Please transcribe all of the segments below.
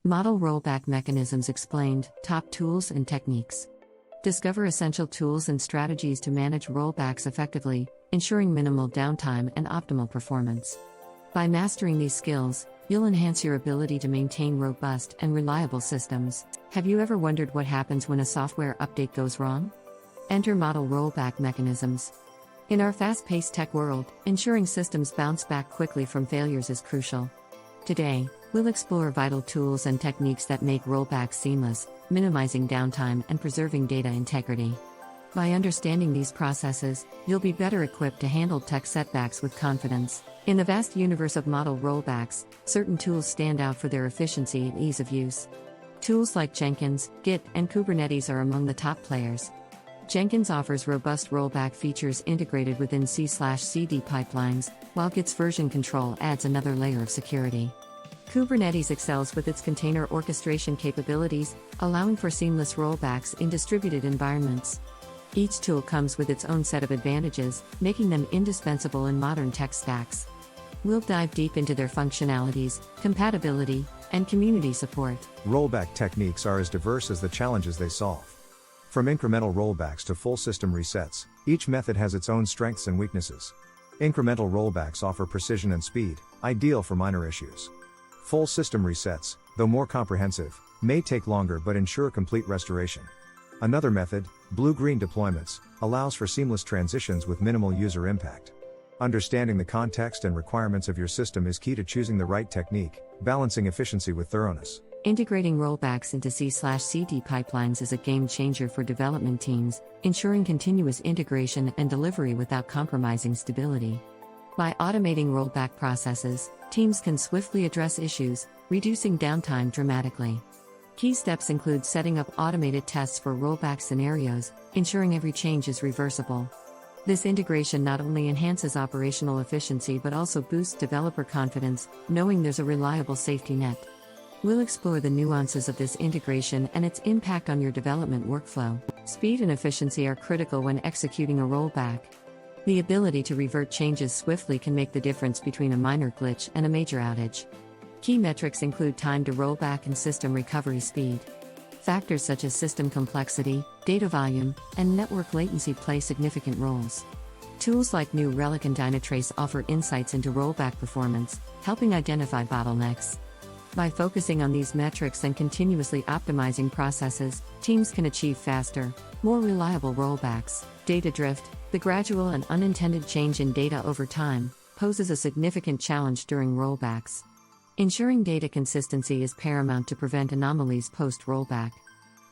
Model Rollback Mechanisms Explained, Top Tools and Techniques. Discover essential tools and strategies to manage rollbacks effectively, ensuring minimal downtime and optimal performance. By mastering these skills, you'll enhance your ability to maintain robust and reliable systems. Have you ever wondered what happens when a software update goes wrong? Enter Model Rollback Mechanisms. In our fast-paced tech world, ensuring systems bounce back quickly from failures is crucial. Today, we'll explore vital tools and techniques that make rollbacks seamless, minimizing downtime and preserving data integrity. By understanding these processes, you'll be better equipped to handle tech setbacks with confidence. In the vast universe of model rollbacks, certain tools stand out for their efficiency and ease of use. Tools like Jenkins, Git, and Kubernetes are among the top players. Jenkins offers robust rollback features integrated within C/CD pipelines, while Git's version control adds another layer of security. Kubernetes excels with its container orchestration capabilities, allowing for seamless rollbacks in distributed environments. Each tool comes with its own set of advantages, making them indispensable in modern tech stacks. We'll dive deep into their functionalities, compatibility, and community support. Rollback techniques are as diverse as the challenges they solve. From incremental rollbacks to full system resets, each method has its own strengths and weaknesses. Incremental rollbacks offer precision and speed, ideal for minor issues. Full system resets, though more comprehensive, may take longer but ensure complete restoration. Another method, blue-green deployments, allows for seamless transitions with minimal user impact. Understanding the context and requirements of your system is key to choosing the right technique, balancing efficiency with thoroughness. Integrating rollbacks into C/CD pipelines is a game changer for development teams, ensuring continuous integration and delivery without compromising stability. By automating rollback processes, teams can swiftly address issues, reducing downtime dramatically. Key steps include setting up automated tests for rollback scenarios, ensuring every change is reversible. This integration not only enhances operational efficiency but also boosts developer confidence, knowing there's a reliable safety net. We'll explore the nuances of this integration and its impact on your development workflow. Speed and efficiency are critical when executing a rollback. The ability to revert changes swiftly can make the difference between a minor glitch and a major outage. Key metrics include time to rollback and system recovery speed. Factors such as system complexity, data volume, and network latency play significant roles. Tools like New Relic and Dynatrace offer insights into rollback performance, helping identify bottlenecks. By focusing on these metrics and continuously optimizing processes, teams can achieve faster, more reliable rollbacks. Data drift, the gradual and unintended change in data over time, poses a significant challenge during rollbacks. Ensuring data consistency is paramount to prevent anomalies post-rollback.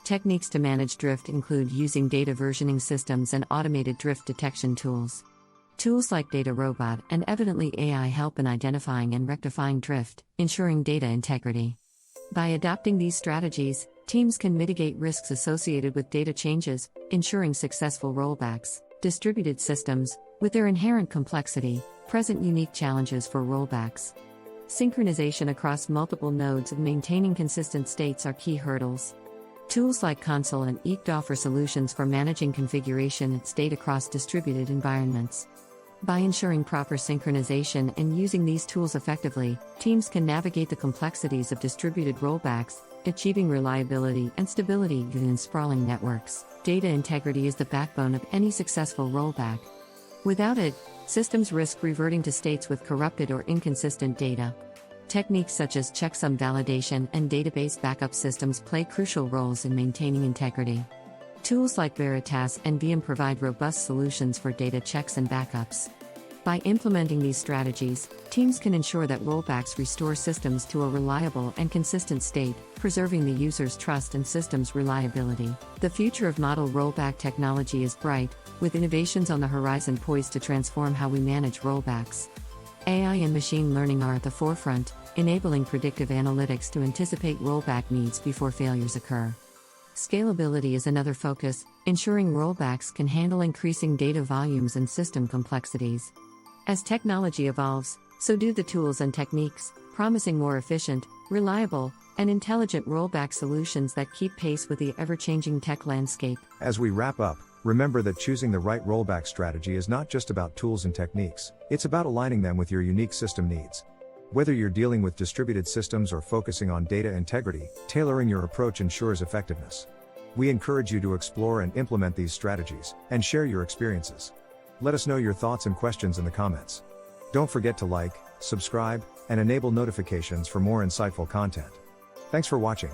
Techniques to manage drift include using data versioning systems and automated drift detection tools. Tools like Data Robot and Evidently AI help in identifying and rectifying drift, ensuring data integrity. By adopting these strategies, teams can mitigate risks associated with data changes, ensuring successful rollbacks. Distributed systems, with their inherent complexity, present unique challenges for rollbacks. Synchronization across multiple nodes and maintaining consistent states are key hurdles. Tools like Console and EECT offer solutions for managing configuration and state across distributed environments. By ensuring proper synchronization and using these tools effectively, teams can navigate the complexities of distributed rollbacks, achieving reliability and stability within sprawling networks. Data integrity is the backbone of any successful rollback. Without it, systems risk reverting to states with corrupted or inconsistent data. Techniques such as checksum validation and database backup systems play crucial roles in maintaining integrity. Tools like Veritas and VM provide robust solutions for data checks and backups. By implementing these strategies, teams can ensure that rollbacks restore systems to a reliable and consistent state, preserving the user's trust and systems reliability. The future of model rollback technology is bright, with innovations on the horizon poised to transform how we manage rollbacks. AI and machine learning are at the forefront, enabling predictive analytics to anticipate rollback needs before failures occur. Scalability is another focus, ensuring rollbacks can handle increasing data volumes and system complexities. As technology evolves, so do the tools and techniques, promising more efficient, reliable, and intelligent rollback solutions that keep pace with the ever-changing tech landscape. As we wrap up, remember that choosing the right rollback strategy is not just about tools and techniques, it's about aligning them with your unique system needs. Whether you're dealing with distributed systems or focusing on data integrity, tailoring your approach ensures effectiveness. We encourage you to explore and implement these strategies, and share your experiences. Let us know your thoughts and questions in the comments. Don't forget to like, subscribe, and enable notifications for more insightful content. Thanks for watching.